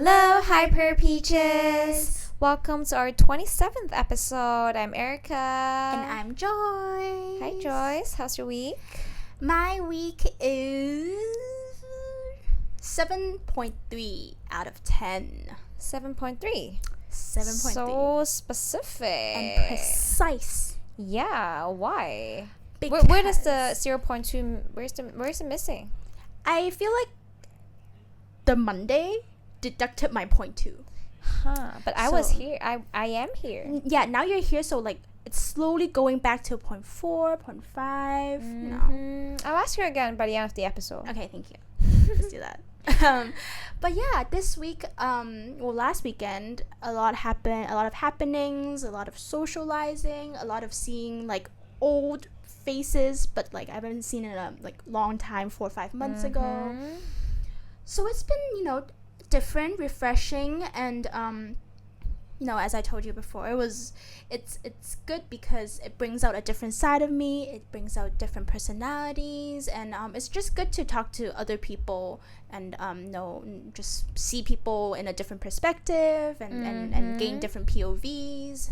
Hello, Hyper Peaches! Welcome to our 27th episode. I'm Erica. And I'm Joyce. Hi, Joyce. How's your week? My week is 7.3 out of 10. 7.3. 7.3. So specific. And precise. Yeah, why? Because Where does the 0.2, where's it missing? I feel like the Monday deducted my 0.2. But I was here. I am here. Yeah, now you're here, so like it's slowly going back to 0.4, 0.5. I'll ask you again by the end of the episode. Okay, thank you. Let's do that. But yeah, this week, last weekend, a lot happened. A lot of happenings, a lot of socializing, a lot of seeing like old faces, but like I haven't seen in a like long time, 4 or 5 months ago. So it's been, different, refreshing, and as I told you before, it's good because it brings out a different side of me. It brings out different personalities, and it's just good to talk to other people and just see people in a different perspective and gain different POVs.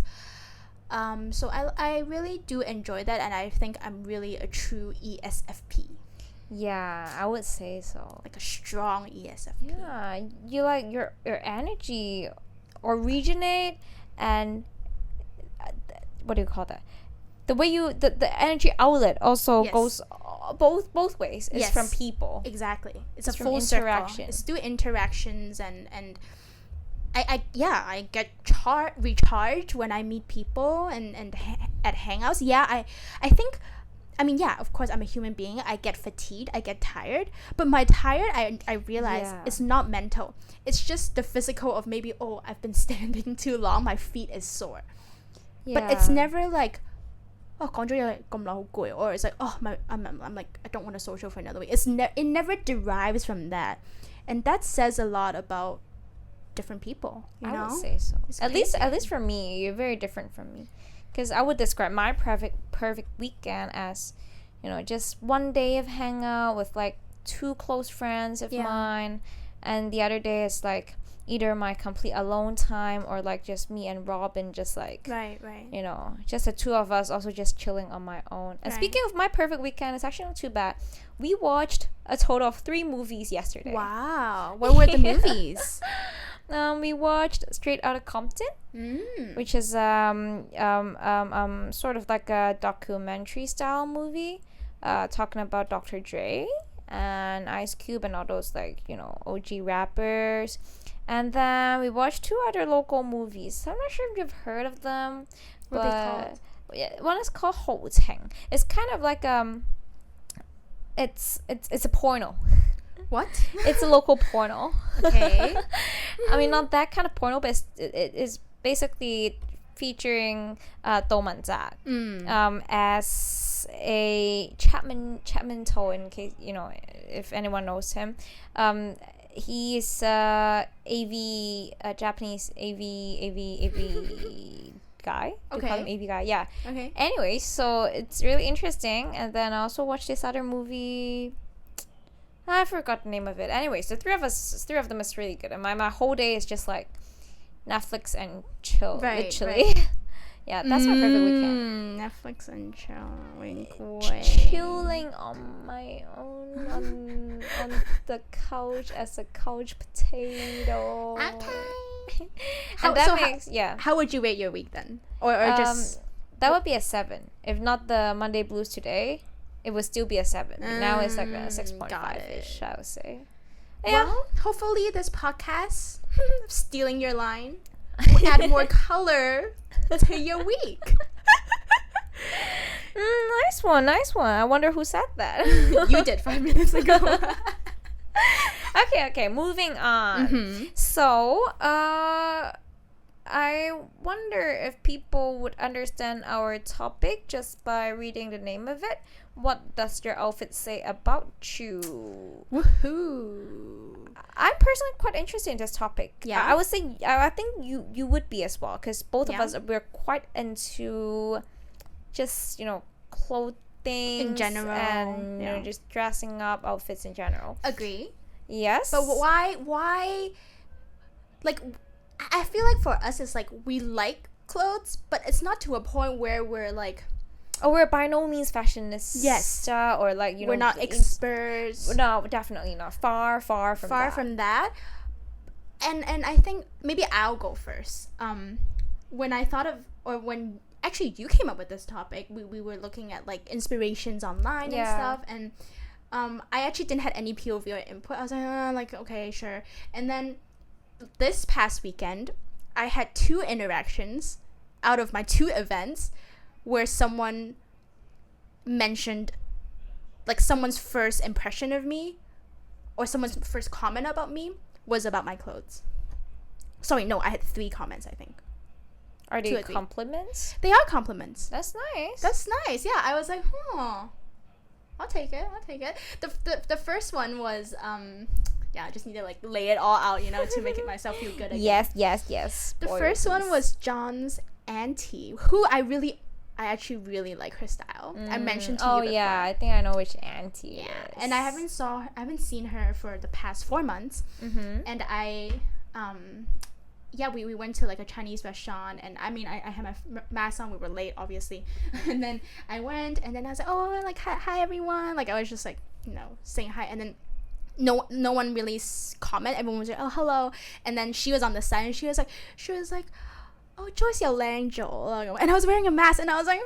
So I really do enjoy that, and I think I'm really a true ESFP. Yeah, I would say so. Like a strong ESFP. Yeah, you like your energy originate and what do you call that? The way the energy outlet also goes both ways. It's from people. Exactly. It's a from full interaction. Circle. It's through interactions and I get recharged when I meet people and at hangouts. Yeah, I think. I mean, yeah, of course, I'm a human being. I get fatigued. I get tired. But my tired, I realize it's not mental. It's just the physical of maybe, I've been standing too long. My feet is sore. Yeah. But it's never like, 講咗嘢咁耐好攰, or it's like, I'm like, I don't want to social for another week. It never derives from that. And that says a lot about different people, you know? I would say so. At least for me, you're very different from me. Because I would describe my perfect weekend as, just one day of hangout with like 2 close friends of mine, and the other day is like either my complete alone time or like just me and Robin, just like right. Just the 2 of us also just chilling on my own. And speaking of my perfect weekend, it's actually not too bad. We watched a total of 3 movies yesterday. Wow, what were the movies? We watched Straight Outta Compton, which is sort of like a documentary style movie, talking about Dr. Dre and Ice Cube and all those like OG rappers. And then we watched 2 other local movies. I'm not sure if you've heard of them. What are they called? Yeah, one is called 後情. It's kind of like it's a porno. What? It's a local porno. Okay. I mean, not that kind of porno, but it is basically featuring Do Man-zak as a Chapman To, in case, if anyone knows him. He's a Japanese AV guy. Do you call him AV guy? Yeah. Okay. Anyway, so it's really interesting. And then I also watched this other movie. I forgot the name of it. Anyways, the 3 of them is really good. And my whole day is just like Netflix and chill, literally. Right. Yeah, that's my perfect weekend. Netflix and chilling. Chilling on my own on the couch as a couch potato. Okay. How would you rate your week then? Or just that would be a 7. If not the Monday blues today, it would still be a 7. Now it's like a 6.5-ish, I would say. Yeah. Well, hopefully this podcast, stealing your line, will add more color to your week. Nice one. I wonder who said that. You did 5 minutes ago. Okay, moving on. So, I wonder if people would understand our topic just by reading the name of it. What does your outfit say about you? Woohoo! I'm personally quite interested in this topip. Yeah, I would say I think you would be as well, because both of us, we're quite into just clothing in general, and just dressing up outfits in general. Agree. Yes. But why like, I feel like for us it's like we like clothes, but it's not to a point where we're like, oh, we're by no means fashionista. Yes. Or like, you know, we're not experts. No, definitely not. Far from that. And I think maybe I'll go first. When I thought of, or when actually you came up with this topic, we were looking at like inspirations online and stuff, and I actually didn't have any POV or input. I was like, okay, sure. And then this past weekend, I had 2 interactions out of my 2 events where someone mentioned, like, someone's first impression of me or someone's first comment about me was about my clothes. Sorry, no, I had 3 comments, I think. Are they compliments? They are compliments. That's nice. That's nice. Yeah, I was like, I'll take it. The first one was, I just need to like lay it all out, you know, to make it myself feel good again. Yes. The first one was John's auntie, who I actually really like her style. I mentioned to you before. Oh yeah, I think I know which auntie it is. And I haven't seen her for the past 4 months. And I we went to like a Chinese restaurant, and I mean I had my mask on. We were late, obviously. And then I went, and then I was like, oh, like hi everyone, like I was just like, you know, saying hi, and then no one really comment. Everyone was like, oh, hello. And then she was on the side, and she was like, oh, Joyce, you're Langel. And I was wearing a mask, and I was like,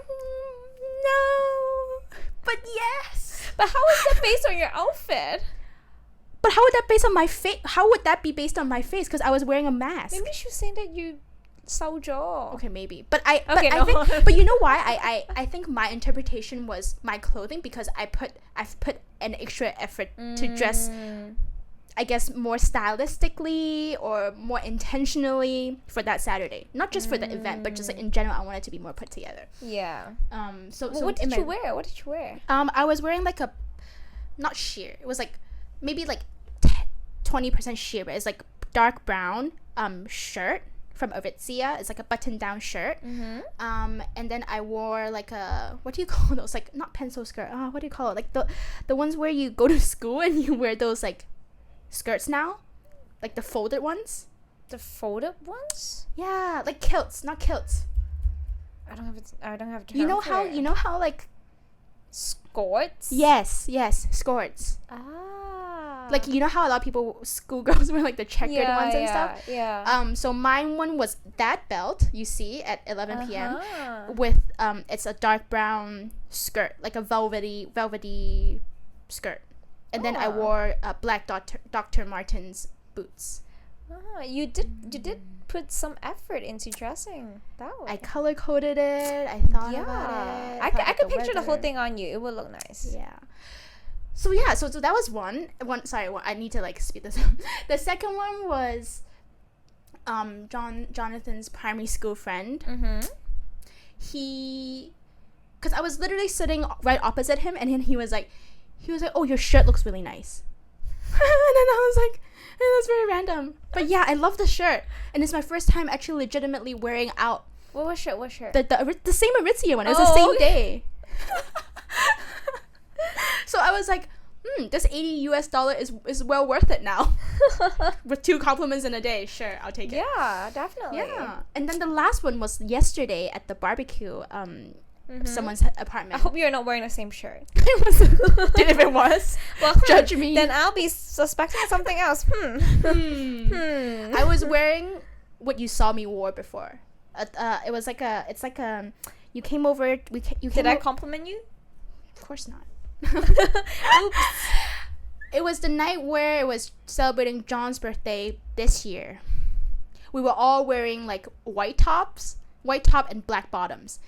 no, but yes. But how is that based on your outfit? But how would that based on my face? How would that be based on my face? Because I was wearing a mask. Maybe she was saying that you saw jaw. Okay, maybe. But I think, but you know why? I think my interpretation was my clothing, because I've put an extra effort to dress, I guess, more stylistically or more intentionally for that Saturday. Not just for the event, but just like in general, I wanted to be more put together. Yeah. So what did you wear? What did you wear? I was wearing like a, not sheer. It was like maybe like 20% sheer, but it's like dark brown shirt from Aritzia. It's like a button-down shirt. And then I wore like a, what do you call those? Like, not pencil skirt. What do you call it? Like the ones where you go to school and you wear those like skirts now, like the folded ones. The folded ones? Yeah, like kilts, not kilts. I don't have a term. You know how like skirts? Yes, skirts. Like, you know how a lot of people, schoolgirls, wear like the checkered ones and stuff? Yeah. So mine one was that belt you see at 11 p.m. with it's a dark brown skirt, like a velvety skirt. And then I wore black Dr. Martens boots. You did put some effort into dressing that way. I color coded it. I thought about it. I could picture the whole thing on you. It would look nice. Yeah. So yeah, so that was one. Sorry, I need to like speed this up. The second one was Jonathan's primary school friend. Because I was literally sitting right opposite him, and then he was like, oh, your shirt looks really nice. And then I was like, that's very random. But yeah, I love the shirt, and it's my first time actually legitimately wearing out. What shirt? The same Aritzia one. It was the same day. So I was like, this $80 is well worth it now. With 2 compliments in a day, sure, I'll take it. Yeah, definitely. Yeah. And then the last one was yesterday at the barbecue, someone's apartment. I hope you're not wearing the same shirt. If it was, well, judge me. Then I'll be suspecting something else. I was wearing what you saw me wore before. It was like you came over. Did I compliment you? Of course not. Oops. It was the night where it was celebrating John's birthday this year. We were all wearing like white top and black bottoms.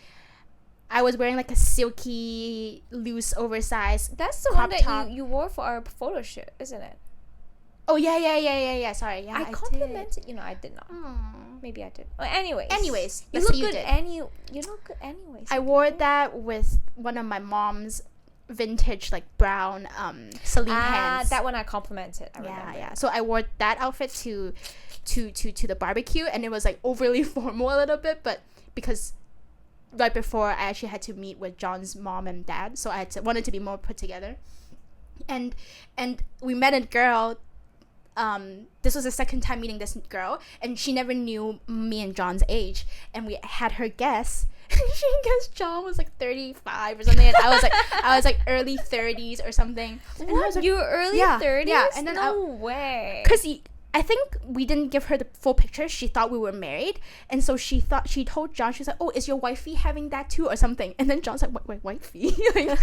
I was wearing like a silky, loose, oversized. That's the one that you wore for our photo shoot, isn't it? Oh yeah. Sorry, yeah. I complimented. You know, I did not. Maybe I did. Well, anyways, you look good. You look good anyways. I wore that with one of my mom's vintage like brown Celine pants. That one I complimented. I remember. So I wore that outfit to the barbecue, and it was like overly formal a little bit, but because right before I actually had to meet with John's mom and dad, so I wanted to be more put together, and we met a girl this was the second time meeting this girl, and she never knew me and John's age, and we had her guess. She guessed John was like 35 or something, and I was like early 30s or something. And What? I was like, You were early 30s? Yeah, and then no way. because I think we didn't give her the full picture. She thought we were married, and so she told John, she's like, "Oh, is your wifey having that too or something?" And then John's like, "Wait, wifey?" Like,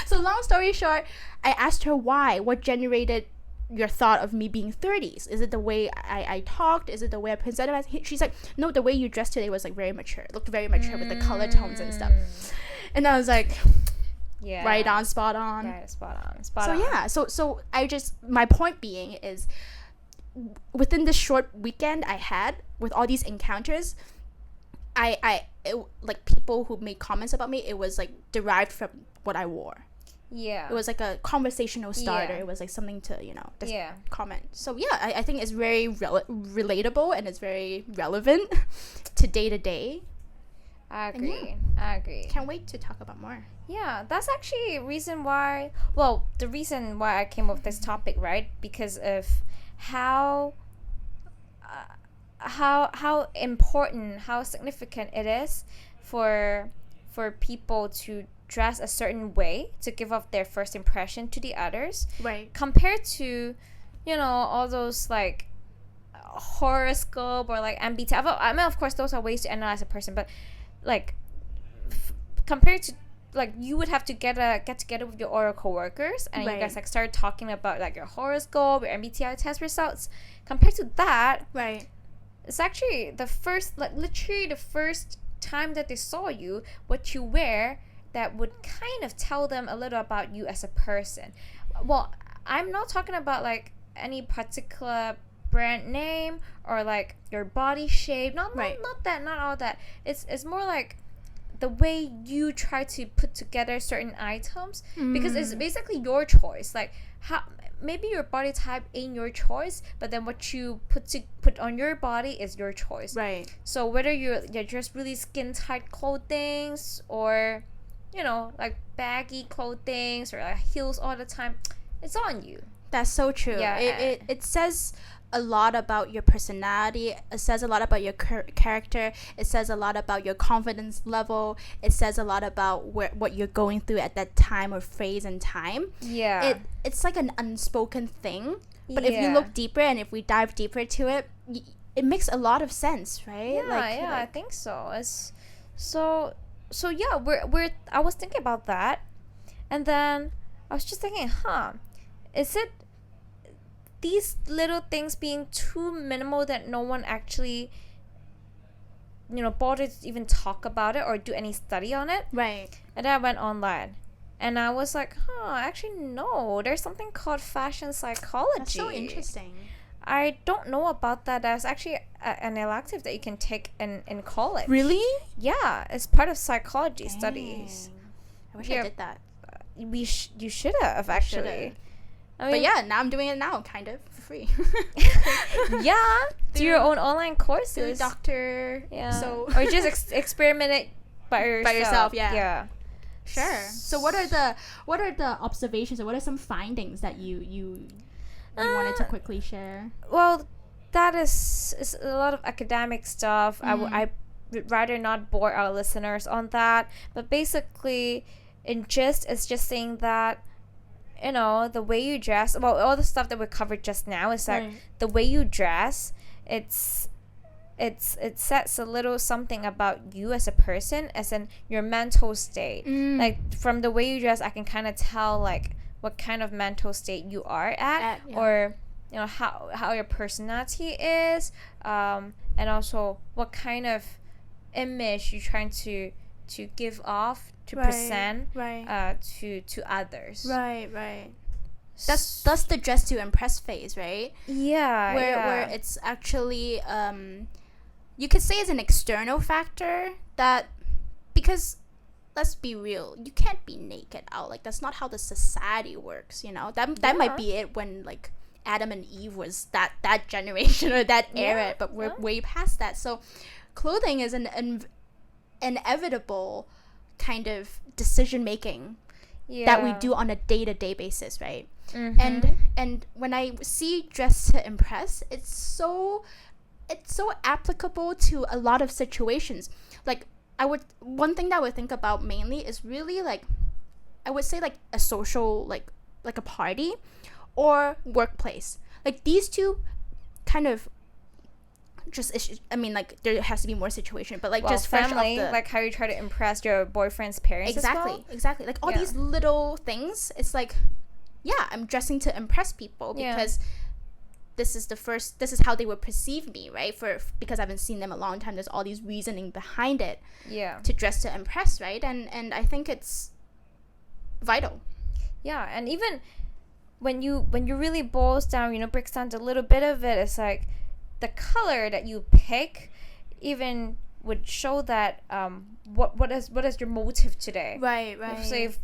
so long story short, I asked her why. What generated your thought of me being 30s? Is it the way I talked? Is it the way I presented myself? She's like, "No, the way you dressed today was like very mature. It looked very mature with the color tones and stuff." And I was like, Yeah. right on, spot on. Right, spot on. So yeah, so I just, my point being is, within this short weekend I had with all these encounters, like people who made comments about me, it was like derived from what I wore. Yeah. It was like a conversational starter. Yeah. It was like something to, just Yeah. comment. So yeah, I think it's very relatable, and it's very relevant to day. I And agree. I agree. Can't wait to talk about more. Yeah, that's actually a reason why. Well, the reason why I came up with this topic, right? Because of how important, how significant it is for people to dress a certain way to give off their first impression to the others, Right. compared to, all those like horoscope or like MBTI. I mean, of course, those are ways to analyze a person, but like compared to, like, you would have to get together with your oracle workers, and Right. you guys like start talking about like your horoscope, your MBTI test results. Compared to that, Right. it's actually literally the first time that they saw you, what you wear, that would kind of tell them a little about you as a person. Well, I'm not talking about like any particular brand name or like your body shape. Not all that. It's more like the way you try to put together certain items, because it's basically your choice. Like, how maybe your body type ain't your choice, but then what you put on your body is your choice. Right. So whether you're just really skin tight clothing, or like baggy clothing, or like heels all the time, it's on you. That's so true. Yeah. It says a lot about your personality. It says a lot about your character. It says a lot about your confidence level. It says a lot about what you're going through at that time or phase in time. Yeah. It's like an unspoken thing. But if you Yeah. look deeper, and if we dive deeper to it, it makes a lot of sense, right? Yeah, I think so. It's so yeah, I was thinking about that, and then I was just thinking, is it these little things being too minimal that no one actually bothered to even talk about it or do any study on it? Right. And then I went online, and I was like, actually no, there's something called fashion psychology. That's so interesting. I don't know about that. There's actually an elective that you can take in college. Really? Yeah, it's part of psychology studies. I wish Yeah. I did that. You should have, actually. I But yeah, now I'm doing it now, kind of, for free. yeah, do your own online Do courses. doctor. Yeah. So or just experiment it by yourself. yeah. Yeah. Sure. So what are the observations, or what are some findings that you wanted to quickly share? Well, that is a lot of academic stuff. I would rather not bore our listeners on that. But basically, it's just saying that, the way you dress, well, all the stuff that we covered just now is like the way you dress, it sets a little something about you as a person, as in your mental state. Like, from the way you dress, I can kind of tell like what kind of mental state you are at, yeah. or how your personality is, and also what kind of image you're trying to give off, to present to others. Right. That's the dress to impress phase, right? Yeah. Where it's actually you could say it's an external factor, that because let's be real, you can't be naked out. Like, that's not how the society works, that might be it when like Adam and Eve was that generation or that era, but we're way past that. So clothing is an inevitable kind of decision making that we do on a day-to-day basis, right? Mm-hmm. And when I see dress to impress, it's so applicable to a lot of situations. Like, one thing that I would think about mainly is really, like, I would say, like, a social, like a party or workplace. Like, these two kind of just, I mean, like, there has to be more situation, but, like, just family, fresh off like how you try to impress your boyfriend's parents exactly as well. like all these little things. It's like, yeah, I'm dressing to impress people because this is how they would perceive me, right? Because I haven't seen them a long time, there's all these reasoning behind it to dress to impress, right? And I think it's vital. Yeah, and even when you really boils down, breaks down to a little bit of it, it's like the color that you pick even would show that what is your motive today. Right. So if,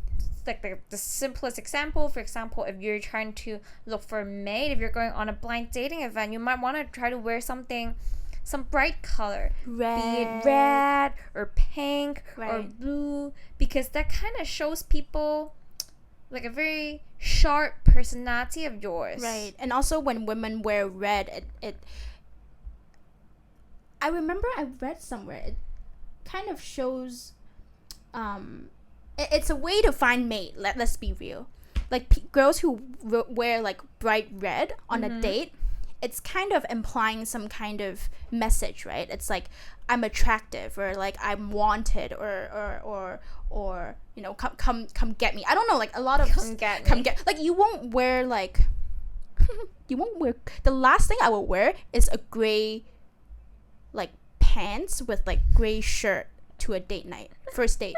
like, the simplest example, for example, if you're trying to look for a mate, if you're going on a blind dating event, you might want to try to wear some bright color, be it red or pink or blue, because that kind of shows people like a very sharp personality of yours. Right. And also when women wear red, it I remember I read somewhere, it kind of shows it's a way to find mate. Let's be real. Like, girls who wear, like, bright red on a date, it's kind of implying some kind of message, right? It's like, I'm attractive, or like, I'm wanted, or come get me. I don't know, like, a lot of come get like, you won't wear, like, the last thing I will wear is a gray, like, pants with, like, gray shirt to a date night, first date.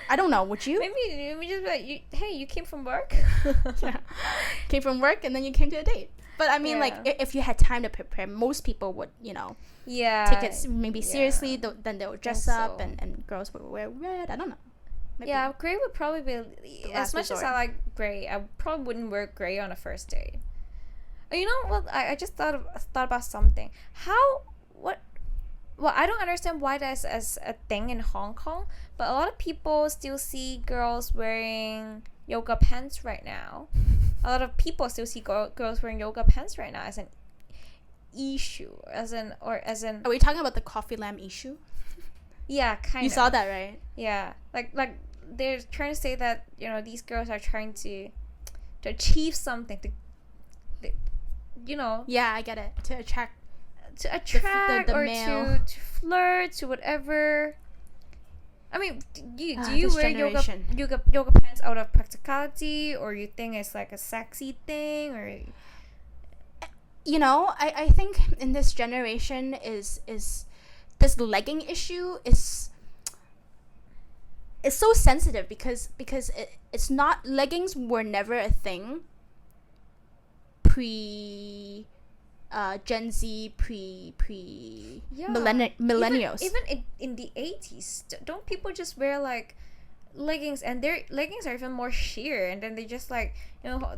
I don't know, would you? Maybe just like, hey, you came from work? Yeah. Came from work and then you came to a date. But I mean, like, if you had time to prepare, most people would, take it maybe seriously, then they'll dress up, and girls would wear red. I don't know. Maybe. Yeah, gray would probably be, as much as I like gray, I probably wouldn't wear gray on a first date. You know what? I just thought about something. Well, I don't understand why that's as a thing in Hong Kong, but a lot of people still see girls wearing yoga pants right now. A lot of people still see girls wearing yoga pants right now as an issue, as an. Are we talking about the coffee lamb issue? Yeah, kind of. You saw that, right? Yeah, like they're trying to say that these girls are trying to achieve something Yeah, I get it. To attract the or male. to flirt, to whatever. I mean, do you wear yoga pants out of practicality, or you think it's like a sexy thing, or I think in this generation is this legging issue is so sensitive because it's not, leggings were never a thing pre Gen Z, millennials. Even in the 80s, don't people just wear like leggings, and their leggings are even more sheer, and then they just like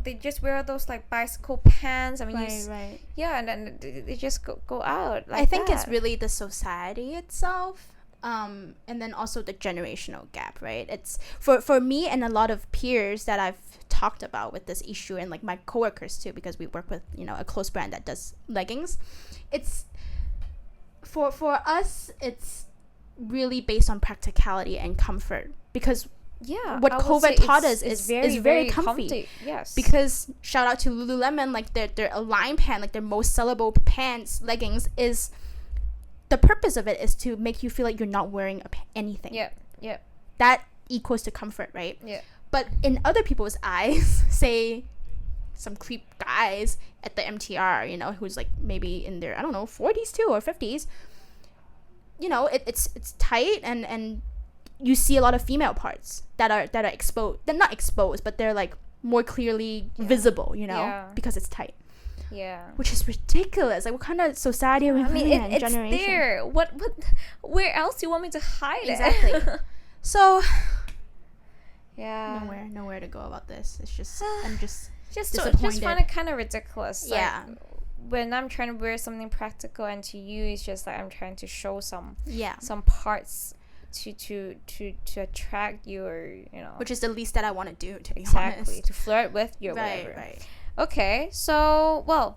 they just wear those like bicycle pants. I mean, right. Yeah, and then they just go out. Like I think that. it's really the society itself, and then also the generational gap, right? It's for me and a lot of peers that I've talked about with this issue, and like my coworkers too, because we work with a close brand that does leggings. It's for us, it's really based on practicality and comfort, because what COVID taught us is very comfy. Yes, because shout out to Lululemon, like their Align pant, like their most sellable pants, leggings, is the purpose of it is to make you feel like you're not wearing anything. Yeah. That equals to comfort, right? Yeah. But in other people's eyes, say some creep guys at the MTR, who's like maybe in their, I don't know, 40s too or 50s, it's tight, and you see a lot of female parts that are exposed. They're not exposed, but they're like more clearly visible, because it's tight. Yeah. Which is ridiculous. Like, what kind of society are we living in? It's generation? there. What? Where else do you want me to hide it? Exactly. So. Yeah. Nowhere to go about this. It's just I'm just disappointed. Just find it kind of ridiculous. Yeah. Like, when I'm trying to wear something practical, and to you it's just like I'm trying to show some parts to attract you, or which is the least that I want to do, to be exactly honest. to flirt with you or Right, whatever. right. Okay, so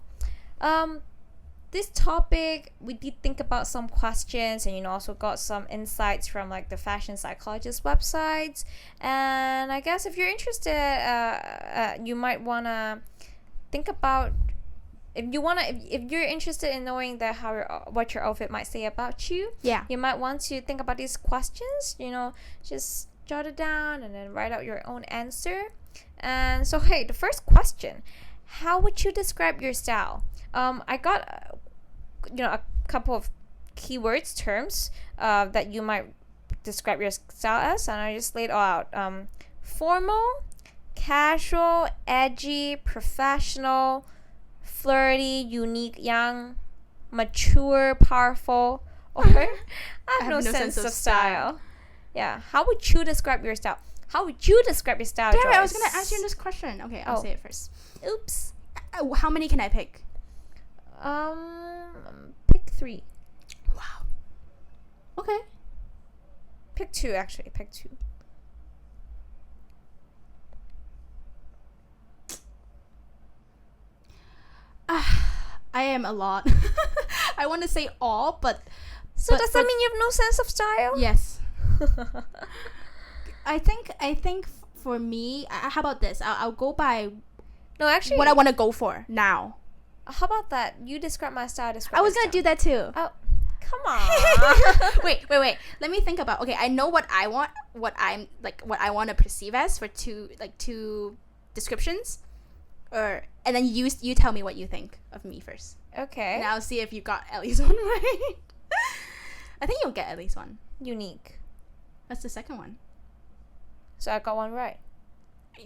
this topic, we did think about some questions, and also got some insights from like the fashion psychologist websites. And I guess if you're interested, you might wanna think about, if you're interested in knowing that what your outfit might say about you. Yeah. You might want to think about these questions. Just jot it down and then write out your own answer. And so, hey, the first question: how would you describe your style? I got a couple of keywords, terms that you might describe your style as, and I just laid all out. Formal, casual, edgy, professional, flirty, unique, young, mature, powerful, or I have no sense of style. Yeah. How would you describe your style? How would you describe your style, Damn Joyce? it, I was gonna ask you this question. Okay, I'll say it first. Oops. How many can I pick? Pick 3. Wow. Okay. Pick 2, actually. Pick 2. I am a lot. I want to say all, but does that mean you have no sense of style? Yes. I think for me, how about this? I'll go by No, actually, what I want to go for now. how about that? You describe my style. I was gonna do that too. Oh, come on. wait. Let me think about. Okay, I know what I want. What I want to perceive as for two descriptions, and then you tell me what you think of me first. Okay. And I'll see if you got at least one right. I think you'll get at least one. Unique. That's the second one. So I got one right.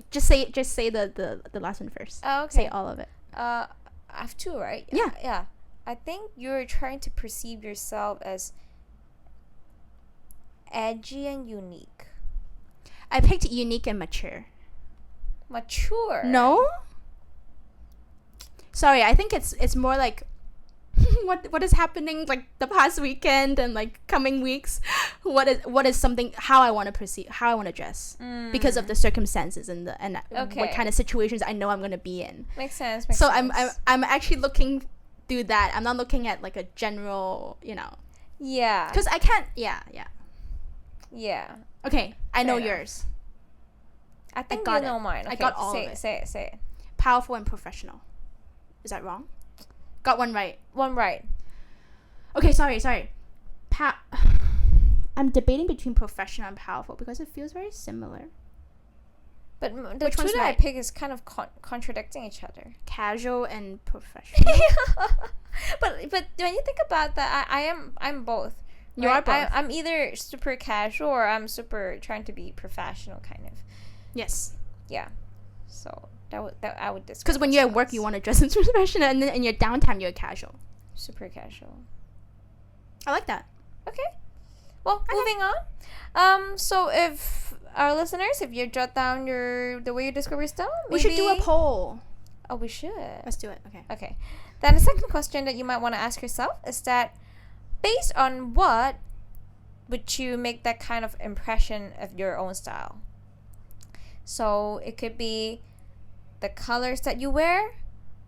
Just say the last one first. Oh, okay. Say all of it. I have 2, right? Yeah. Yeah. I think you're trying to perceive yourself as edgy and unique. I picked unique and mature. Mature. No? Sorry, I think it's more like what is happening like the past weekend and like coming weeks. What is something, how I want to perceive, how I want to dress because of the circumstances and what kind of situations I know I'm going to be in. Makes sense. So I'm actually looking through that. I'm not looking at like a general, Yeah. because I can't. Yeah. Okay, I know enough. yours. I think got you know it. mine. I Okay, got all of it. Say it. Powerful and professional. Is that wrong? Got one right. One right. Okay, sorry. I'm debating between professional and powerful because it feels very similar. But the Which two one's that I right? pick is kind of contradicting each other. Casual and professional. But when you think about that, I'm both. You are both. I'm either super casual or I'm super trying to be professional, kind of. Yes. Yeah. So that I would describe. Because when you're at myself work, as you want to dress in professional, and then in your downtime, you're casual. super casual. I like that. Okay. Well, moving on. So if our listeners, if you jot down the way you describe your style, We should do a poll. Oh, we should. Let's do it. Okay. Okay. Then the second question that you might want to ask yourself is that, based on what would you make that kind of impression of your own style? So it could be the colors that you wear,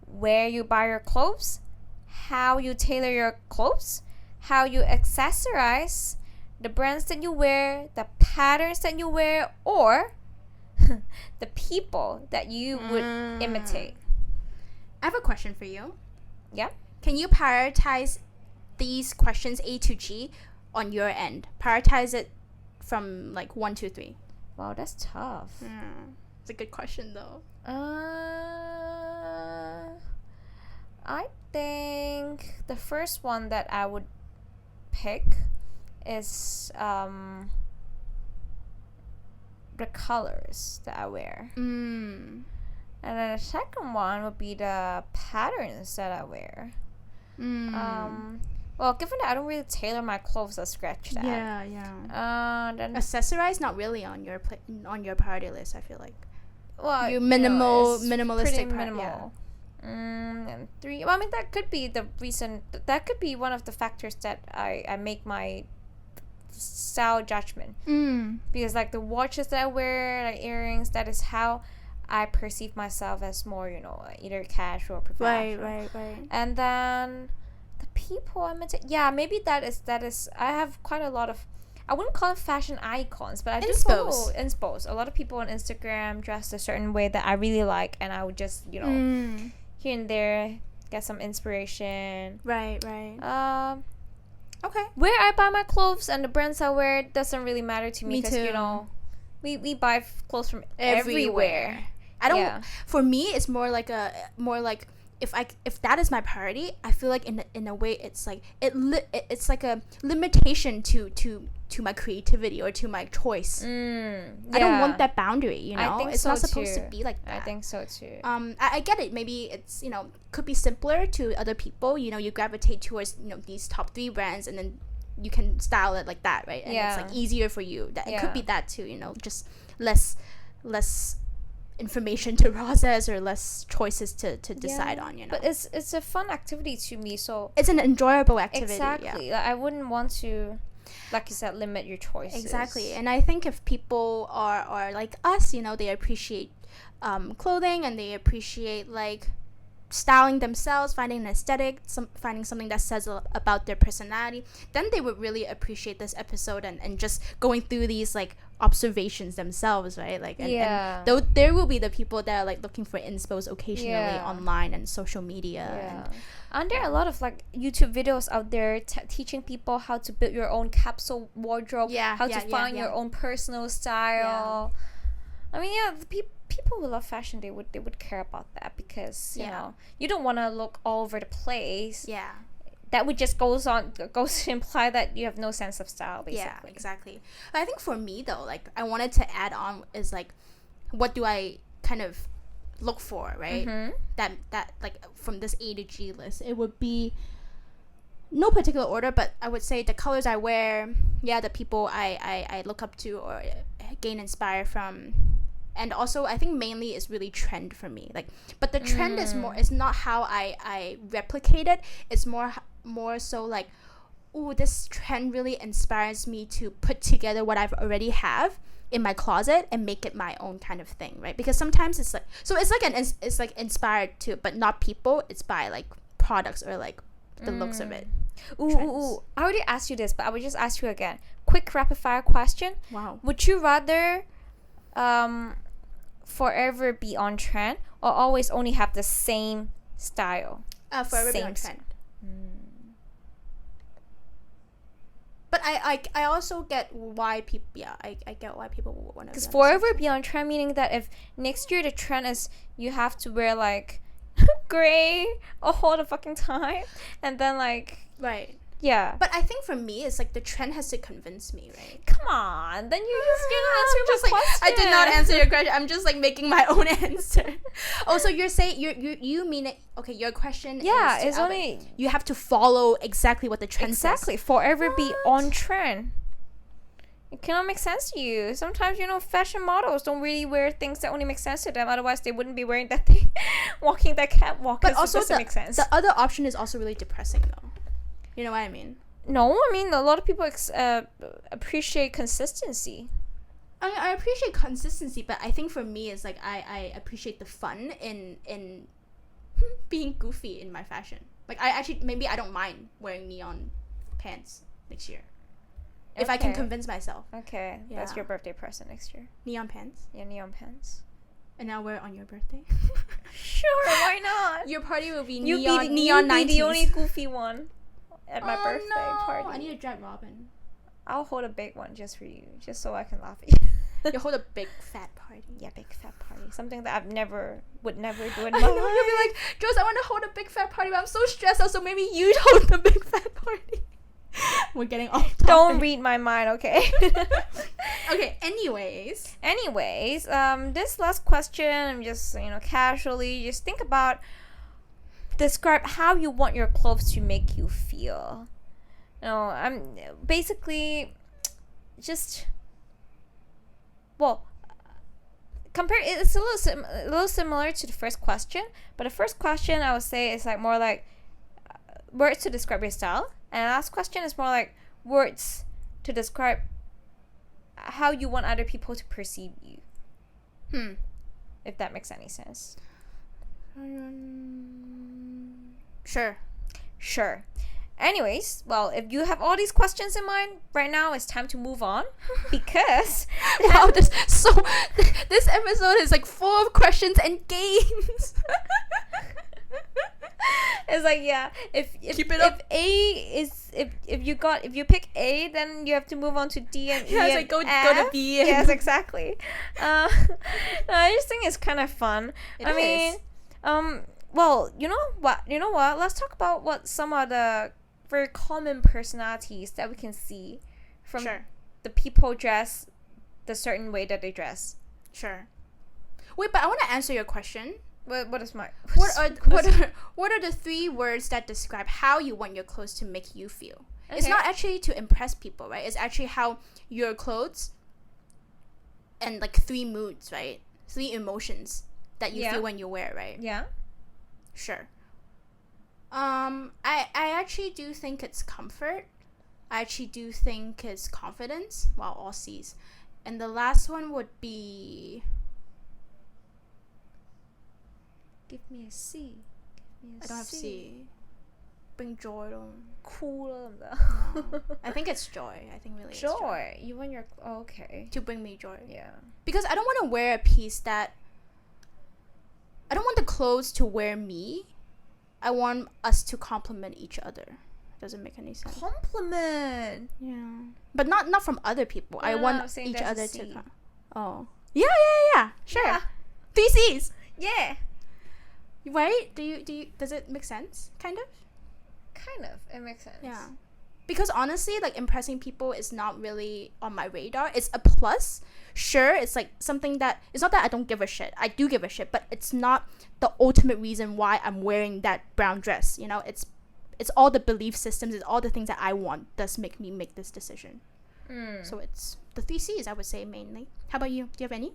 where you buy your clothes, how you tailor your clothes, how you accessorize, the brands that you wear, the patterns that you wear, or the people that you would imitate. I have a question for you. Yeah? Can you prioritize these questions A to G on your end? Prioritize it from like 1 to 3. Wow, that's tough. It's a good question though. I think the first one that I would pick is the colors that I wear. And then the second one would be the patterns that I wear. Well, given that I don't really tailor my clothes or scratch that. Yeah. Then Accessorize not really on your priority list. I feel like. well, You it's minimalistic pretty minimal. And 3. Well, I mean, that could be the reason. That could be one of the factors that I make my style judgment. Mm. Because like the watches that I wear, like earrings, that is how I perceive myself as more, either casual or professional. Right. And then the people I met, maybe that is. I have quite a lot of. I wouldn't call them fashion icons, but I do follow inspo. A lot of people on Instagram dress a certain way that I really like, and I would just, here and there get some inspiration. Right. Okay. Where I buy my clothes and the brands I wear doesn't really matter to me, because we buy clothes from everywhere. I don't. For me, it's more like if that is my priority, I feel like in a way it's like it's like a limitation to my creativity or to my choice. I don't want that boundary. I think it's so not supposed too. to be like that. I think so too. I get it. Maybe it's could be simpler to other people. You gravitate towards these top 3 brands, and then you can style it like that, right? And it's like easier for you. That it could be that too. Just less information to process, or less choices to decide on. But it's a fun activity to me, so it's an enjoyable activity. Exactly. Like, I wouldn't want to, like you said, limit your choices. Exactly. And I think if people are like us, they appreciate clothing, and they appreciate like styling themselves, finding an aesthetic, finding something that says about their personality, then they would really appreciate this episode and just going through these like observations themselves, right? Like, and though there will be the people that are like looking for inspos occasionally online and social media. And there are a lot of like YouTube videos out there teaching people how to build your own capsule wardrobe, how to find your own personal style. I mean, the people who love fashion, they would care about that, because you don't want to look all over the place. That would just goes to imply that you have no sense of style, basically. Yeah, exactly. But I think for me though, like I wanted to add on is like, what do I kind of look for, right? That like from this A to G list, it would be no particular order, but I would say the colors I wear, the people I look up to or gain inspired from. And also, I think mainly is really trend for me. Like, but the trend is more. It's not how I replicate it. It's more so like, ooh, this trend really inspires me to put together what I've already have in my closet and make it my own kind of thing, right? Because sometimes it's like, so it's like inspired to, but not people. It's by like products or like the looks of it. Ooh. I already asked you this, but I would just ask you again. Quick rapid fire question. Wow. Would you rather forever be on trend, or always only have the same style? Forever be on trend. But I also get why people I get why people would want to, because forever be on trend, meaning that if next year the trend is you have to wear like gray all the fucking time, and then like but I think for me it's like the trend has to convince me, right? Come on, then you just didn't answer my question. I did not answer your question. I'm just like making my own answer. Oh, so you're saying you mean it? Okay, your question is only you have to follow exactly what the trend says. Forever be on trend. It cannot make sense to you. Sometimes fashion models don't really wear things that only make sense to them. Otherwise, they wouldn't be wearing that thing, walking that catwalk. But also, doesn't make sense. The other option is also really depressing, though. You know what I mean? No, I mean a lot of people appreciate consistency. I appreciate consistency, but I think for me it's like I appreciate the fun in being goofy in my fashion. Like maybe I don't mind wearing neon pants next year. If I can convince myself. Okay, that's your birthday present next year. Neon pants? Yeah, neon pants. And I'll wear it on your birthday. Sure, why not? Your party will be neon 90s. You'll be the only goofy one at my birthday party. I need to drag Robin. I'll hold a big one just for you, just so I can laugh at you. You'll hold a big fat party. Yeah, big fat party. Something that would never do in my life. You'll be like, Jules, I want to hold a big fat party, but I'm so stressed out, so maybe you hold the big fat party. We're getting off topic. Don't read my mind, okay? Okay, anyways, this last question, I'm just, casually, just think about, describe how you want your clothes to make you feel. I'm basically just, compare. It's a little similar to the first question, but the first question I would say is like more like words to describe your style, and the last question is more like words to describe how you want other people to perceive you. If that makes any sense. Sure. Anyways, well, if you have all these questions in mind right now, it's time to move on because wow, this episode is like full of questions and games. It's like, yeah, if Keep it up. if you pick A, then you have to move on to D and E. Yeah, it's and like go F. to B. And Yes, exactly. No, I just think it's kind of fun. It is. Well, you know what? Let's talk about what some of the very common personalities that we can see from Sure. the people dress the certain way that they dress. Sure. Wait, but I want to answer your question. What is my What are the 3 words that describe how you want your clothes to make you feel? Okay. It's not actually to impress people, right? It's actually how your clothes and like 3 moods, right? 3 emotions that you feel when you wear, right? Yeah. Sure. I actually do think it's comfort. I actually do think it's confidence. Wow, all C's. And the last one would be... Give me a C. I don't have C. Bring joy on. Cool. No. I think it's joy. I think really it's joy. You want your... Oh, okay. To bring me joy. Yeah. Because I don't want to wear a piece that... I don't want the clothes to wear me. I want us to complement each other. Doesn't make any sense. Compliment. Yeah. But not from other people. No, I want saying each there's a other C. to... Oh. Yeah. Sure. Yeah. 3 C's. Yeah. Right? Do you does it make sense? Kind of? Kind of. It makes sense. Yeah. Because honestly, like impressing people is not really on my radar. It's a plus. Sure, it's like something that it's not that I don't give a shit. I do give a shit, but it's not the ultimate reason why I'm wearing that brown dress. You know, it's all the belief systems, it's all the things that I want that's make me make this decision. So it's the 3 C's I would say mainly. How about you? Do you have any?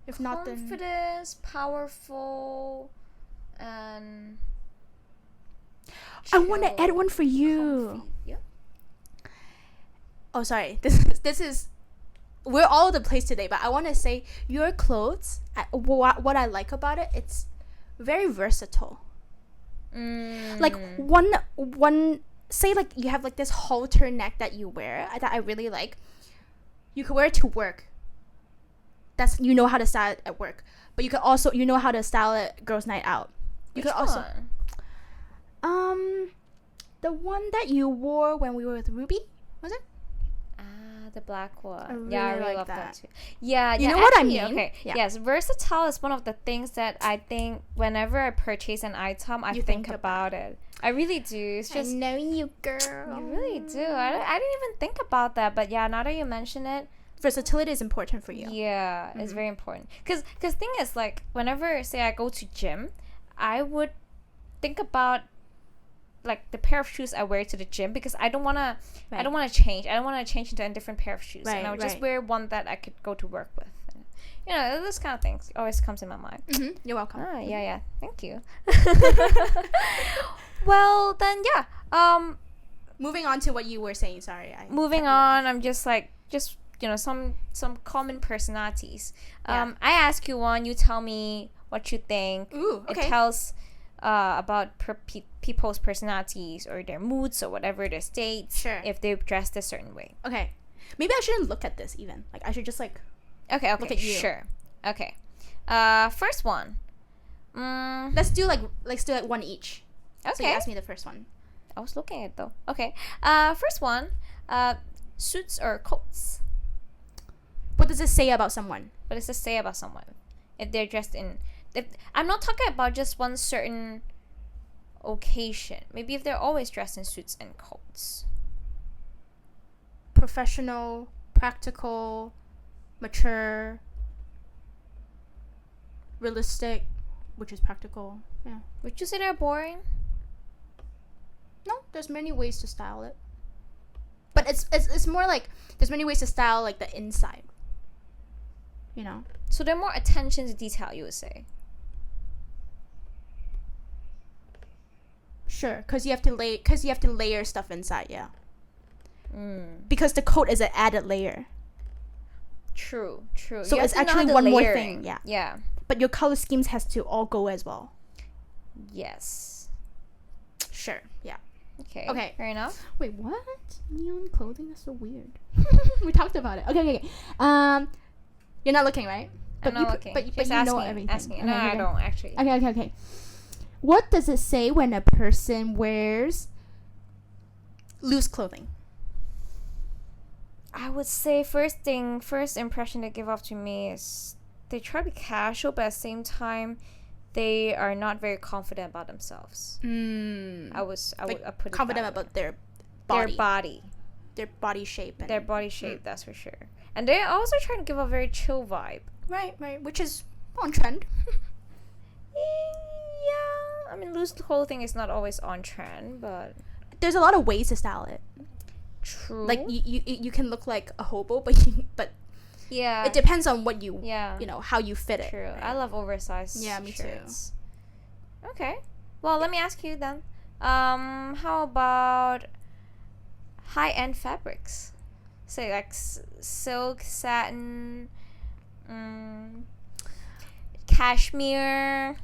If not, then confidence, powerful, and I want to add one for you. comfy. Yeah. Oh, sorry. This is we're all over the place today, but I want to say your clothes. What I like about it, it's very versatile. Like one say like you have like this halter neck that you wear that I really like. You could wear it to work. That's you know how to style it at work, but you could also how to style it girls' night out. You Which could also one? the one that you wore when we were with Ruby, was it? The black one. I I really really like love that that. too. Yeah, You know what I actually, mean? Okay. Yeah. Yes, versatile is one of the things that I think whenever I purchase an item, I You think think about it. I really do. It's just I know you, girl. you really do. I didn't even think about that, but yeah, now that you mention it, Versatility is important for you. yeah, it's very important. Cause thing is like whenever say I go to gym, I would think about like the pair of shoes I wear to the gym because I don't wanna change. I don't wanna change into a different pair of shoes, and I would just wear one that I could go to work with. You know, those kind of things always comes in my mind. You're welcome. Yeah. Thank you. Well, then Moving on to what you were saying. Sorry. Moving on, I'm just some common personalities. I ask you one, you tell me what you think. Ooh, okay. It tells about people's personalities or their moods or whatever their states. Sure. If they're dressed a certain way. Okay. Maybe I shouldn't look at this even. Like I should just like. Okay. Look at you. Sure. Okay. First one. Let's do one each. Okay. So you ask me the first one. I was looking at it though. Okay. First one. Suits or coats. What does it say about someone? What does it say about someone? If they're dressed in... I'm not talking about just one certain occasion. Maybe if they're always dressed in suits and coats. Professional, practical, mature, realistic, which is practical. Yeah. Would you say they're boring? No, there's many ways to style it. But it's more like there's many ways to style like the inside. You know? So they're more attention to detail, you would say. Sure, because you have to layer stuff inside, yeah. because the coat is an added layer. True. So You it's have to know actually the one more layering. thing. Yeah. But your color schemes has to all go as well. Yes. Sure. Yeah. Okay. Fair enough. Wait, what? Neon clothing? That's so weird. We talked about it. Okay. You're not looking, right? I'm not looking. But Just you know asking, everything. Asking. Okay, No, I don't actually. Okay. What does it say when a person wears loose clothing? I would say first impression they give off to me is they try to be casual, but at the same time, they are not very confident about themselves. I would put it confident that about way. their body. Their body shape. Their body shape, that's for sure. And they're also trying to give a very chill vibe. Right, which is on trend. Yeah, I mean, loose clothing is not always on trend, but there's a lot of ways to style it. True. Like you can look like a hobo, but yeah, it depends on what you how you fit it. True. Right? I love oversized. Yeah, me shirts. Too. Okay. Well, let me ask you then. How about high-end fabrics? Say like silk, satin, cashmere,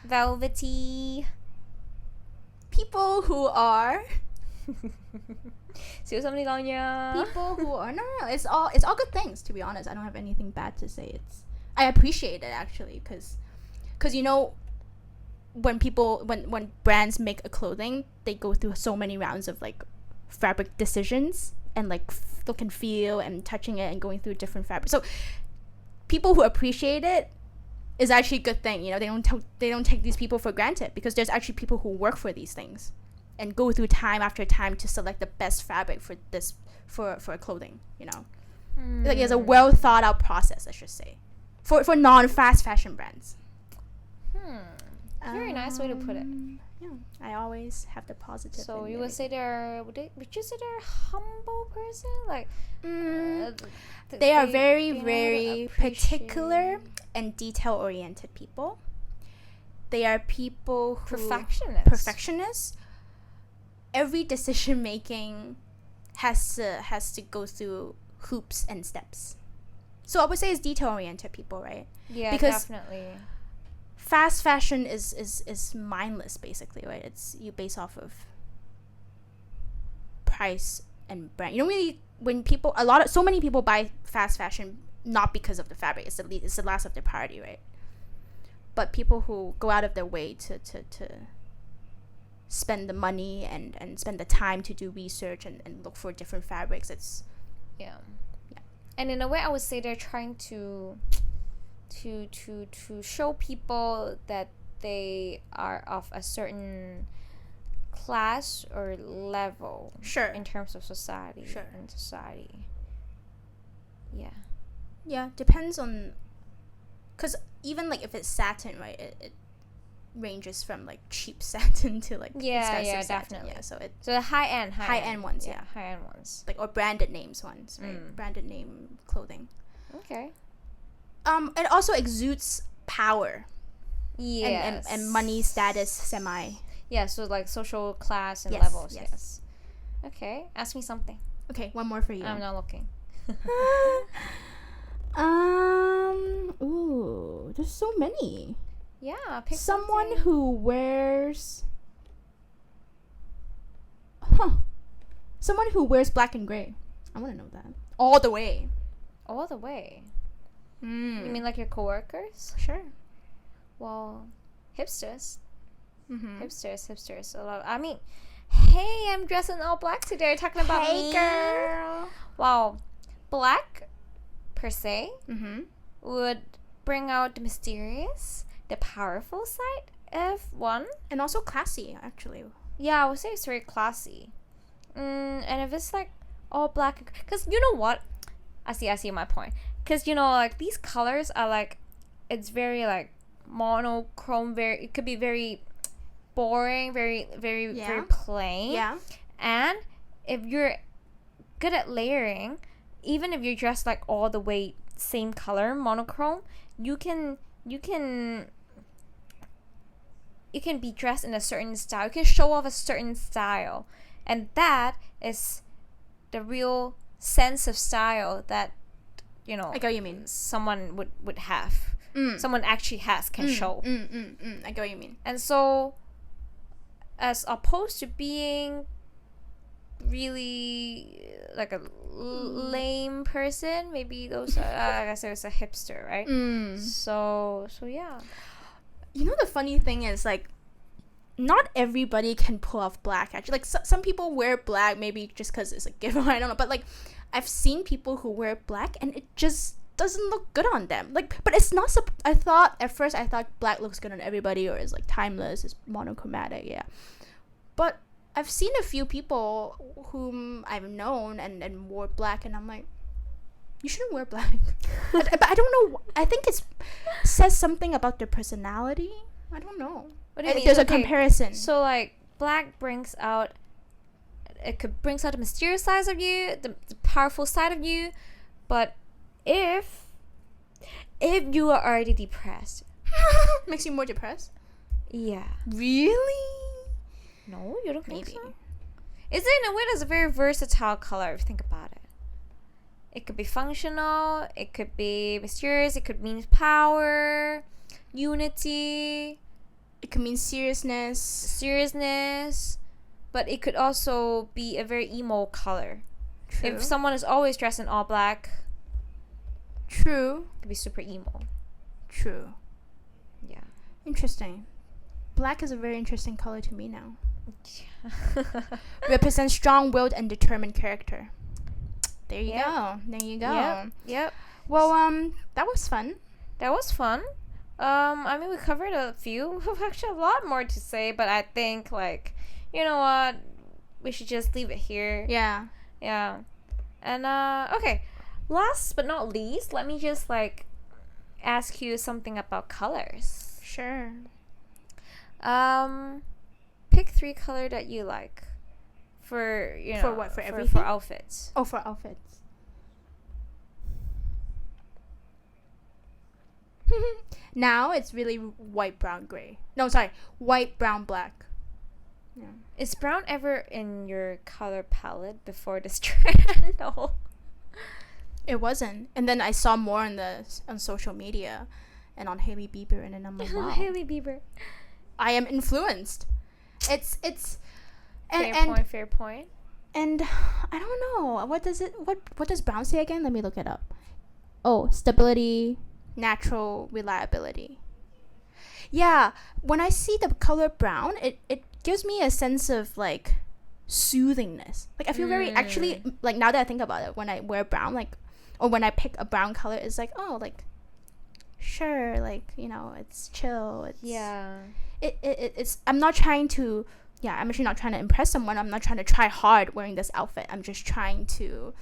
velvety. People who are People who are no, it's all good things, to be honest. I don't have anything bad to say. I appreciate it actually, because when brands make a clothing, they go through so many rounds of like fabric decisions and like look and feel and touching it and going through different fabrics. So people who appreciate it is actually a good thing. They don't take these people for granted, because there's actually people who work for these things and go through time after time to select the best fabric for this for clothing. Like it's a well thought out process, I should say, for non-fast fashion brands. Very nice way to put it. Yeah, I always have the positive. So you would say would you say they're a humble person? Like they are very, very particular and detail oriented people. They are people who perfectionists. Every decision making has to go through hoops and steps. So I would say it's detail oriented people, right? Yeah, because definitely. Fast fashion is mindless, basically, right? It's you base off of price and brand. Really, when so many people buy fast fashion not because of the fabric. It's the last of their priority, right? But people who go out of their way to spend the money and spend the time to do research and look for different fabrics, it's and in a way I would say they're trying to show people that they are of a certain class or level, in terms of society. Depends on, because even like if it's satin, right, it ranges from like cheap satin to like expensive satin. Definitely. So the high end ones, high end ones, like, or branded names ones, right? Branded name clothing. Okay. It also exudes power. Yes. And money status semi. Yeah, so like social class and levels. Yes. Okay, ask me something. Okay, one more for you. I'm not looking. Ooh, there's so many. Yeah, pick someone something. who wears someone who wears black and gray. I want to know that. All the way. You mean like your coworkers? Sure. Well, hipsters. Hipsters. A lot. I mean, hey, I'm dressed in all black today. Talking about me, girl. Wow, black per se would bring out the mysterious, the powerful side of one, and also classy. Actually, yeah, I would say it's very classy. And if it's like all black, because you know what, I see my point. Because like these colors are like, it's very like monochrome. It could be very boring, very plain. Yeah. And if you're good at layering, even if you're dressed like all the way same color, monochrome, you can be dressed in a certain style. You can show off a certain style, and that is the real sense of style that, you know, I get what you mean. someone would have. Someone actually can show. I get what you mean. And so, as opposed to being really like a lame person, maybe those are, I guess it was a hipster, right? So yeah. You know, the funny thing is, like, not everybody can pull off black, actually. Like, some people wear black maybe just because it's a giveaway, I don't know, but like, I've seen people who wear black and it just doesn't look good on them. Like, but it's not at first I thought black looks good on everybody, or is like timeless, it's monochromatic, yeah. But I've seen a few people whom I've known and wore black, and I'm like, you shouldn't wear black. But I don't know, I think it says something about their personality. I don't know. What do you mean? There's a comparison. So like, black brings out the mysterious side of you, the powerful side of you. But if you are already depressed, makes you more depressed. Yeah. Really? No, you don't think Maybe. so? Is it in a way that's a very versatile color if you think about it? It could be functional, it could be mysterious, it could mean power, unity. It could mean seriousness, but it could also be a very emo color. True. If someone is always dressed in all black, true, it could be super emo. True. Yeah. Interesting. Black is a very interesting color to me now. Represents strong-willed and determined character. There you go. Yep. Well, that was fun. I mean, we covered a few. We have actually a lot more to say, but I think, like, you know what? We should just leave it here. Yeah. And, okay. Last but not least, let me just, like, ask you something about colors. Sure. Pick 3 color that you like for, you know. For what? For everything? For outfits. Oh, for outfits. Now it's really white, brown, gray. No, sorry. White, brown, black. Yeah. Is brown ever in your color palette before this trend? No. It wasn't. And then I saw more on social media and on Hailey Bieber, and then I'm like, wow. Hailey Bieber. I am influenced. It's Fair point. And I don't know. What does brown say again? Let me look it up. Oh, stability, natural reliability. Yeah, when I see the color brown, it gives me a sense of like soothingness. Like I feel very actually, like now that I think about it, when I wear brown, like, or when I pick a brown color, it's like, oh, like sure, like, you know, it's chill. It's it's I'm not trying to I'm actually not trying to impress someone. I'm not trying to try hard wearing this outfit. I'm just trying to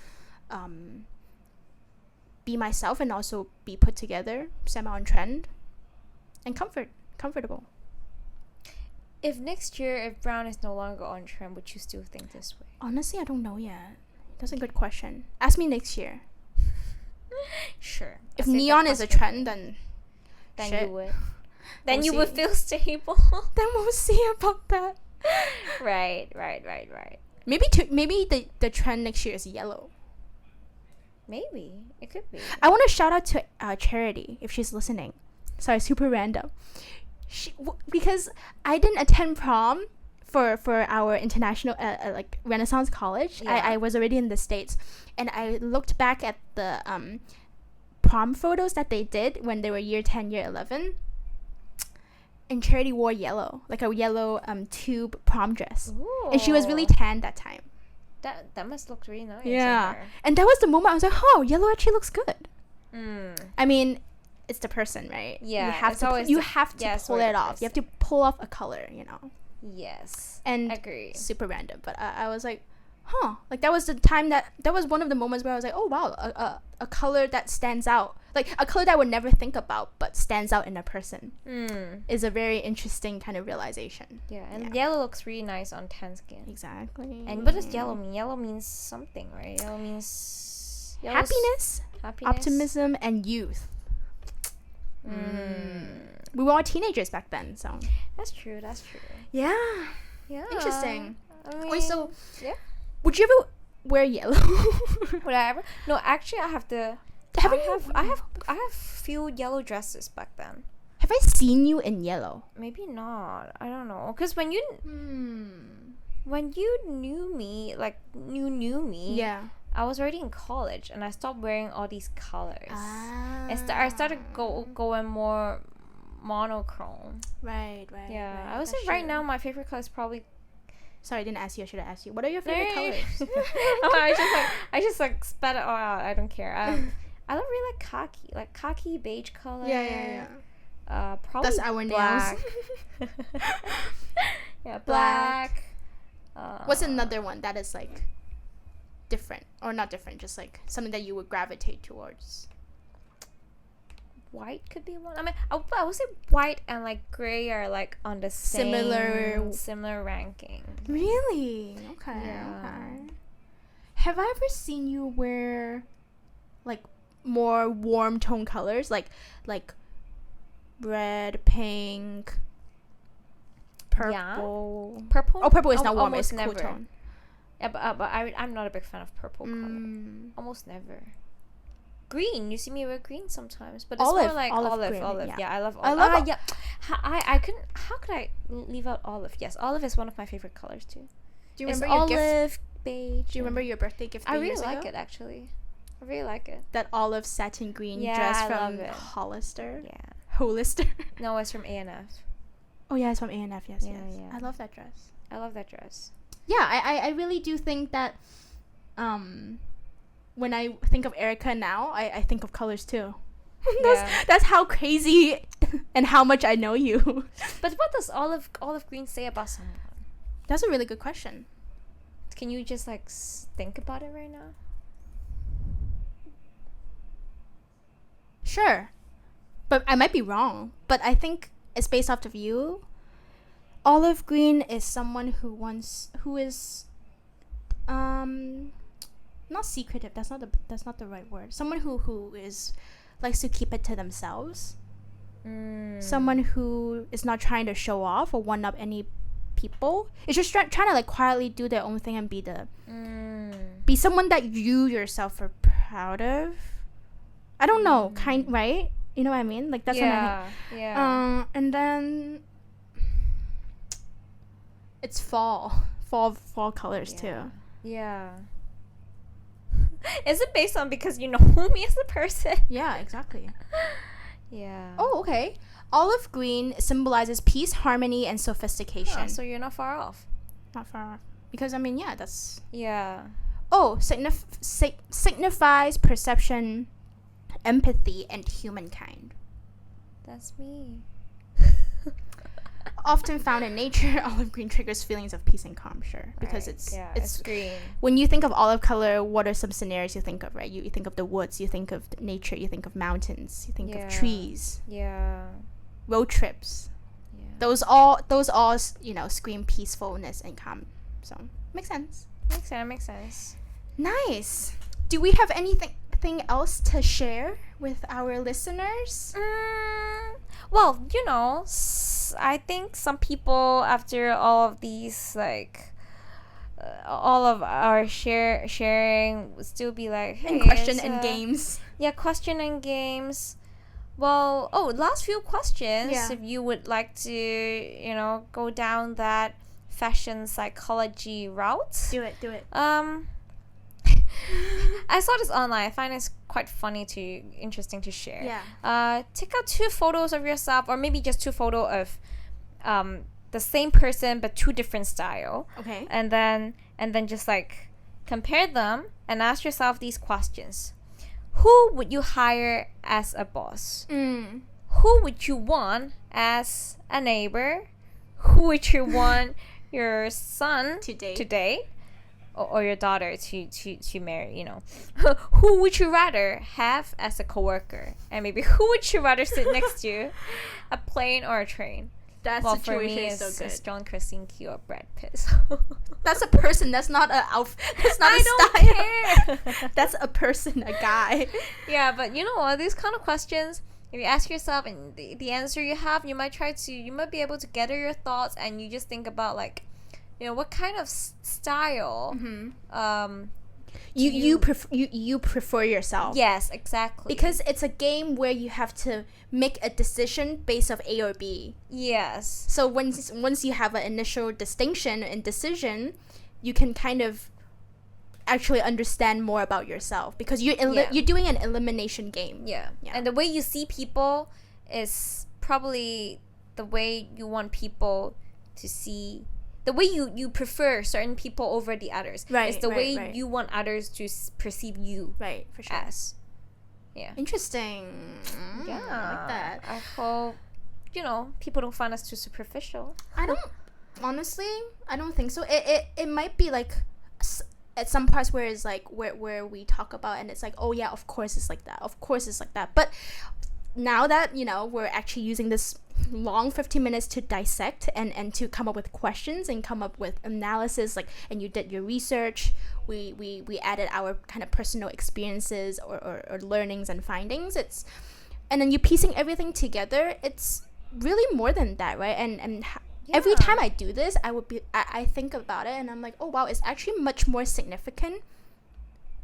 be myself and also be put together, semi on trend, and comfortable. If next year, if brown is no longer on trend, would you still think this way? Honestly, I don't know yet. That's a good question. Ask me next year. Sure. If neon is a trend, then you would. Then We'll you see. would feel stable. Then we'll see about that. Right. Maybe the trend next year is yellow. Maybe it could be. I want to shout out to Charity if she's listening. Sorry, super random. Because I didn't attend prom for our international like Renaissance college. Yeah. I was already in the States, and I looked back at the prom photos that they did when they were year 10, year 11. And Charity wore yellow, like a yellow tube prom dress. Ooh. And she was really tan that time. That must look really nice. Yeah. And that was the moment I was like, oh, yellow actually looks good. I mean, it's the person, right? Yeah. You have to pull it off. You have to pull off a color, you know? Yes. And agree. Super random. But I was like, huh. Like, that was the time that was one of the moments where I was like, oh, wow, a color that stands out. Like, a color that I would never think about, but stands out in a person. Is a very interesting kind of realization. Yeah, and yellow looks really nice on tan skin. Exactly. And what does yellow mean? Yellow means something, right? Yellow means... Happiness, optimism, and youth. We were all teenagers back then, so... That's true. Yeah. Yeah. Interesting. I mean, Wait, so... Yeah? Would you ever wear yellow. Whatever. No, actually, I have the. I have few yellow dresses back then. Have I seen you in yellow? Maybe not. I don't know. Cause when you knew me, like you knew me. Yeah. I was already in college, and I stopped wearing all these colors. I started going more monochrome. Right. Yeah, right. I would say right now my favorite color is probably. Sorry, I didn't ask you. I should have asked you. What are your favorite colors? I just spat it all out. I don't care. I don't really like khaki beige color. Yeah. Probably that's our black. nails. Yeah, black. What's another one that is like different or not different? Just like something that you would gravitate towards. White could be one. I mean, I would say white and like gray are like on the similar ranking. Really? Okay. Yeah. Okay. Have I ever seen you wear like more warm tone colors, like red, pink, purple? Yeah. Purple? Oh, purple is not warm. It's never. cool tone. Yeah, but I'm not a big fan of purple color. Almost never. Green, you see me wear green sometimes, but it's Olive, more like olive green, olive. yeah. Yeah, I love I olive. love Yeah. I couldn't. How could I leave out olive? Yes, olive is one of my favorite colors too. Do you It's remember your olive, gift? beige. Do you remember your birthday gift? I 3 really years like ago? it actually. I really like it. That olive satin green Yeah, dress I from love it. Hollister. Yeah. Hollister. No, it's from A&F. Oh yeah, it's from A&F. Yes. Yeah. I love that dress. I love that dress. Yeah, I really do think that when I think of Erica now, I think of colors too. That's how crazy and how much I know you. But what does olive green say about someone? That's a really good question. Can you just like think about it right now? Sure. But I might be wrong. But I think it's based off of you. Olive green is someone who is not secretive. That's not the right word. Someone who is likes to keep it to themselves. Someone who is not trying to show off or one up any people. It's just trying to like quietly do their own thing and be someone that you yourself are proud of. I don't know, right? You know what I mean? Like that's what I think. Yeah. And then it's fall colors too. Yeah. Is it based on because you know me as a person? Yeah, exactly. Yeah. Oh, okay. Olive green symbolizes peace, harmony, and sophistication. Oh, so you're not far off. Not far off. Because I mean, yeah, that's. Yeah. Oh, signifies perception, empathy, and humankind. That's me. Often found in nature, olive green triggers feelings of peace and calm, sure. Because right. it's green. When you think of olive color, what are some scenarios you think of, right? You think of the woods, you think of nature, you think of mountains, you think of trees. Yeah. Road trips. Yeah. Those all scream peacefulness and calm. So, makes sense. Makes sense. Nice. Do we have anything else to share with our listeners? Well, I think some people after all of these all of our sharing would still be like, hey, and question and games. Yeah, question and games. Well, last few questions. Yeah. If you would like to, go down that fashion psychology route. Do it. I saw this online. I find it's quite interesting to share. Yeah. Take out 2 photos of yourself, or maybe just 2 photos of the same person but 2 different style. Okay. And then just like compare them and ask yourself these questions. Who would you hire as a boss? Who would you want as a neighbor? Who would you want your son to date? Or your daughter to marry, Who would you rather have as a coworker? And maybe who would you rather sit next to? A plane or a train? That situation for me is so good. It's John Krasinski or Brad Pitt. That's a person. That's not a outfit. That's not a style. I don't care. That's a person, a guy. Yeah, but you know what? These kind of questions, if you ask yourself and the answer you have, you might be able to gather your thoughts, and you just think about like, what kind of style you prefer yourself. Yes, exactly. Because it's a game where you have to make a decision based of A or B. Yes. So once you have an initial distinction and decision, you can kind of actually understand more about yourself, because you're doing an elimination game. Yeah. And the way you see people is probably the way you want people to see, the way you prefer certain people over the others. Right. It's the way right. you want others to perceive you. Right, for sure. As. Yeah. Interesting. Yeah. I like that. I hope, people don't find us too superficial. I don't, honestly, I don't think so. It might be like at some parts where it's like where we talk about and it's like, oh yeah, of course it's like that. Of course it's like that. But now that, we're actually using this long 15 minutes to dissect and to come up with questions and come up with analysis, like, and you did your research, we added our kind of personal experiences or learnings and findings, and then you piecing everything together, it's really more than that, right? And every time I do this, I think about it and I'm like, oh wow, it's actually much more significant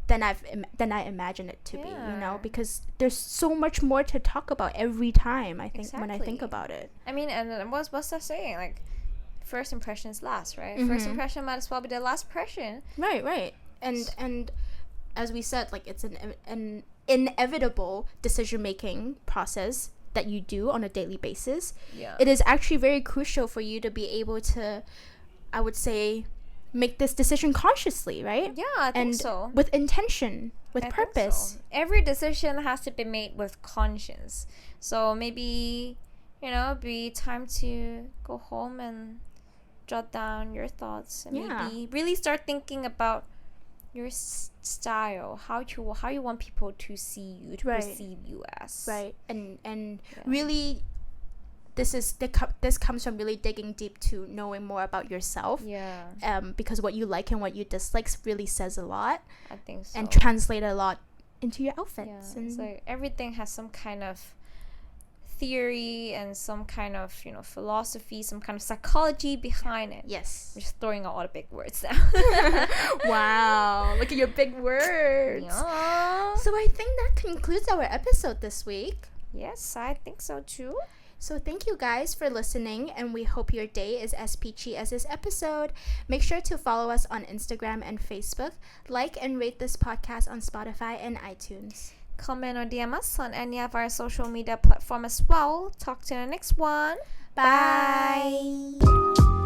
than I imagined it to be, because there's so much more to talk about every time, I think, when I think about it. I mean, and what's that saying? Like, first impressions last, right? Mm-hmm. First impression might as well be the last impression. Right. And as we said, like, it's an inevitable decision-making process that you do on a daily basis. Yeah. It is actually very crucial for you to be able to, I would say, make this decision consciously, right? Yeah, I think so. With intention, with purpose. So. Every decision has to be made with conscience. So maybe, be time to go home and jot down your thoughts and maybe really start thinking about your style, how you want people to see you, to perceive you as. Right. And really, this comes from really digging deep to knowing more about yourself. Yeah. Because what you like and what you dislike really says a lot. I think so. And translate a lot into your outfits. Yeah. It's like everything has some kind of theory and some kind of philosophy, some kind of psychology behind it. Yes. I'm just throwing out all the big words now. Wow, look at your big words. Yeah. So I think that concludes our episode this week. Yes, I think so too. So thank you guys for listening, and we hope your day is as peachy as this episode. Make sure to follow us on Instagram and Facebook, like and rate this podcast on Spotify and iTunes. Comment or DM us on any of our social media platform as well. Talk to you in the next one. Bye.